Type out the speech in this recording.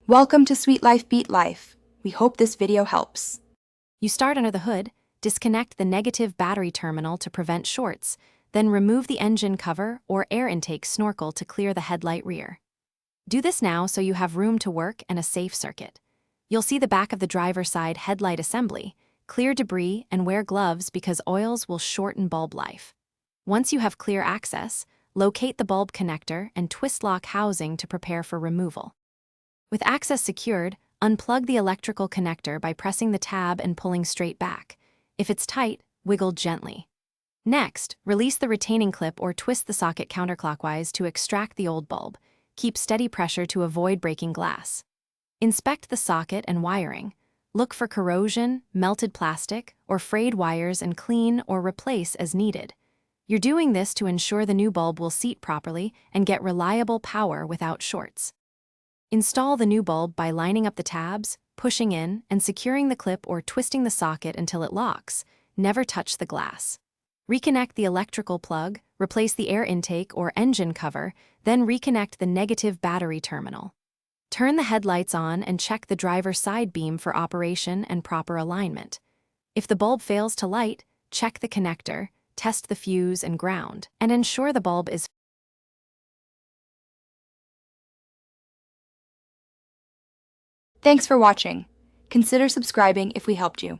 Welcome to Sweet Life Beat Life. We hope this video helps. You start under the hood, disconnect the negative battery terminal to prevent shorts, then remove the engine cover or air intake snorkel to clear the headlight rear. Do this now so you have room to work and a safe circuit. You'll see the back of the driver's side headlight assembly. Clear debris and wear gloves because oils will shorten bulb life. Once you have clear access, locate the bulb connector and twist lock housing to prepare for removal. With access secured, unplug the electrical connector by pressing the tab and pulling straight back. If it's tight, wiggle gently. Next, release the retaining clip or twist the socket counterclockwise to extract the old bulb. Keep steady pressure to avoid breaking glass. Inspect the socket and wiring. Look for corrosion, melted plastic, or frayed wires and clean or replace as needed. You're doing this to ensure the new bulb will seat properly and get reliable power without shorts. Install the new bulb by lining up the tabs, pushing in, and securing the clip or twisting the socket until it locks. Never touch the glass. Reconnect the electrical plug, replace the air intake or engine cover, then reconnect the negative battery terminal. Turn the headlights on and check the driver's side beam for operation and proper alignment. If the bulb fails to light, check the connector, test the fuse and ground, and ensure the bulb is Thanks for watching. Consider subscribing if we helped you.